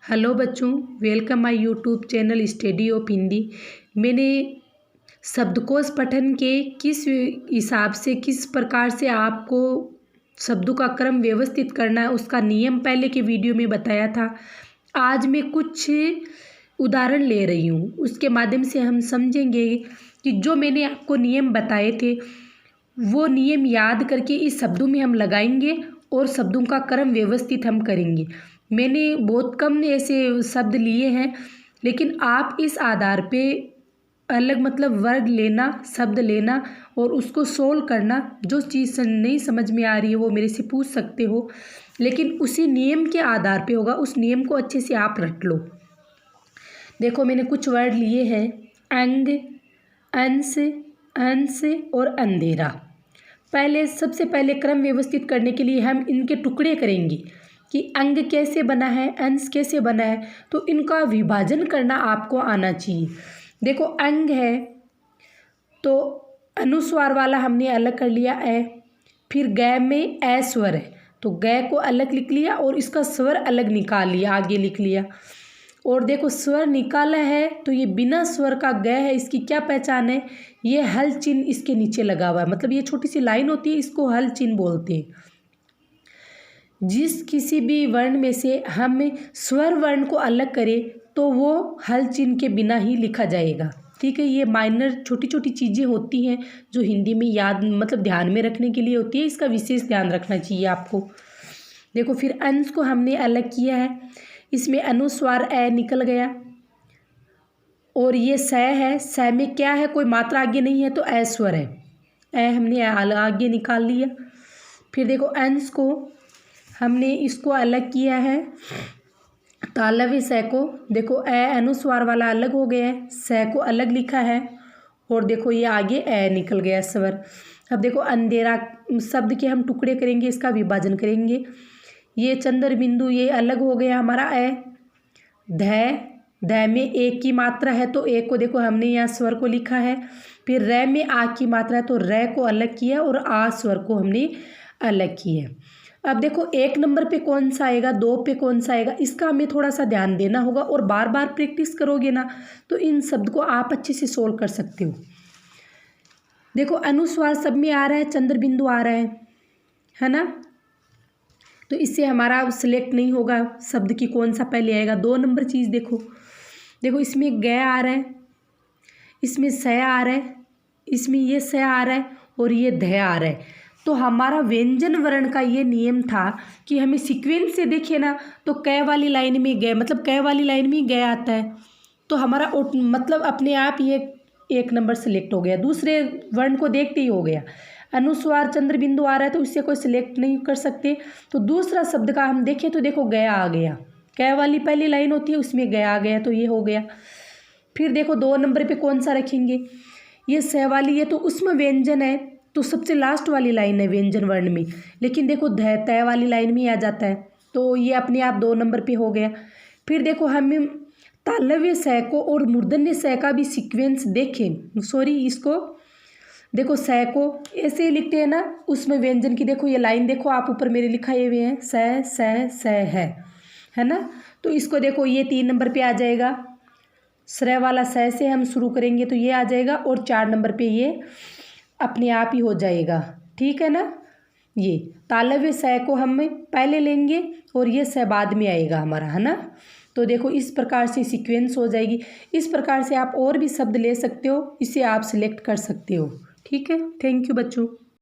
Hello बच्चों, welcome my YouTube channel study of Hindi. मैंने शब्दकोश पठन के किस हिसाब से किस प्रकार से आपको शब्दों का क्रम व्यवस्थित करना है उसका नियम पहले के वीडियो में बताया था। आज मैं कुछ उदाहरण ले रही हूँ, उसके माध्यम से हम समझेंगे कि जो मैंने आपको नियम बताए थे वो नियम याद करके इस शब्दों में हम लगाएंगे और शब्दों का क्रम व्यवस्थित हम करेंगे। मैंने बहुत कम ऐसे शब्द लिए हैं, लेकिन आप इस आधार पे अलग वर्ड लेना, शब्द लेना और उसको सोल्व करना। जो चीज़ नहीं समझ में आ रही है वो मेरे से पूछ सकते हो, लेकिन उसी नियम के आधार पे होगा। उस नियम को अच्छे से आप रट लो। देखो, मैंने कुछ वर्ड लिए हैं, अंग, अंश, अंश और अंधेरा। सबसे पहले क्रम व्यवस्थित करने के लिए हम इनके टुकड़े करेंगे कि अंग कैसे बना है, अंश कैसे बना है, तो इनका विभाजन करना आपको आना चाहिए। देखो, अंग है तो अनुस्वार वाला हमने अलग कर लिया ए, फिर ग में ए स्वर है तो ग को अलग लिख लिया और इसका स्वर अलग निकाल लिया, आगे लिख लिया। और देखो, स्वर निकाला है तो ये बिना स्वर का ग है, इसकी क्या पहचान है, ये हल चिन्ह इसके नीचे लगा हुआ है। मतलब ये छोटी सी लाइन होती है, इसको हल चिन्ह बोलते हैं। जिस किसी भी वर्ण में से हम स्वर वर्ण को अलग करें तो वो हल चिन्ह के बिना ही लिखा जाएगा। ठीक है, ये माइनर छोटी छोटी चीज़ें होती हैं जो हिंदी में याद ध्यान में रखने के लिए होती है। इसका विशेष ध्यान रखना चाहिए आपको। देखो, फिर अंश को हमने अलग किया है, इसमें अनुस्वार ए निकल गया और ये स है। स में क्या है, कोई मात्रा आगे नहीं है तो ए स्वर है, ए हमने आगे निकाल लिया। फिर देखो, अंश को हमने इसको अलग किया है, तालव्य स को। देखो, ए अनुस्वार वाला अलग हो गया है, स को अलग लिखा है और देखो ये आगे ए निकल गया स्वर। अब देखो, अंधेरा शब्द के हम टुकड़े करेंगे, इसका विभाजन करेंगे। ये चंद्र बिंदु ये अलग हो गया हमारा ए। ध में एक की मात्रा है तो एक को देखो हमने यहाँ स्वर को लिखा है। फिर र में आ की मात्रा है तो र को अलग किया और आ स्वर को हमने अलग किया। अब देखो, 1 नंबर पे कौन सा आएगा, 2 पे कौन सा आएगा, इसका हमें थोड़ा सा ध्यान देना होगा और बार बार प्रैक्टिस करोगे ना तो इन शब्द को आप अच्छे से सोल्व कर सकते हो। देखो, अनुस्वार सब में आ रहा है, चंद्र बिंदु आ रहा है ना, तो इससे हमारा सिलेक्ट नहीं होगा शब्द की कौन सा पहले आएगा। 2 नंबर चीज़ देखो, इसमें ग आ रहा है, इसमें स आ रहा है, इसमें ये स आ रहा है और ये ध आ रहा है। तो हमारा व्यंजन वर्ण का ये नियम था कि हमें सीक्वेंस से देखिए ना तो क वाली लाइन में ग, क वाली लाइन में ग आता है तो हमारा अपने आप ये 1 नंबर सेलेक्ट हो गया। दूसरे वर्ण को देखते ही हो गया। अनुस्वार चंद्र बिंदु आ रहा है तो इससे कोई सिलेक्ट नहीं कर सकते। तो दूसरा शब्द का हम देखें तो देखो, गया आ गया, क वाली पहली लाइन होती है उसमें गया आ गया तो ये हो गया। फिर देखो, 2 नंबर पे कौन सा रखेंगे, ये स वाली है तो उसमें व्यंजन है तो सबसे लास्ट वाली लाइन है व्यंजन वर्ण में, लेकिन देखो तय वाली लाइन में आ जाता है तो ये अपने आप 2 नंबर पे हो गया। फिर देखो, हम तालव्य स को और मूर्धन्य स का भी सीक्वेंस देखें, इसको देखो, स को ऐसे लिखते हैं ना, उसमें व्यंजन की देखो ये लाइन देखो, आप ऊपर मेरे लिखाए हुए हैं स है ना, तो इसको देखो ये 3 नंबर पे आ जाएगा। श्र वाला स से हम शुरू करेंगे तो ये आ जाएगा और 4 नंबर पे ये अपने आप ही हो जाएगा। ठीक है ना, ये तालव्य स को हम पहले लेंगे और ये स बाद में आएगा हमारा, है ना। तो देखो, इस प्रकार से सीक्वेंस हो जाएगी। इस प्रकार से आप और भी शब्द ले सकते हो, इसे आप सिलेक्ट कर सकते हो। ठीक है, थैंक यू बच्चों।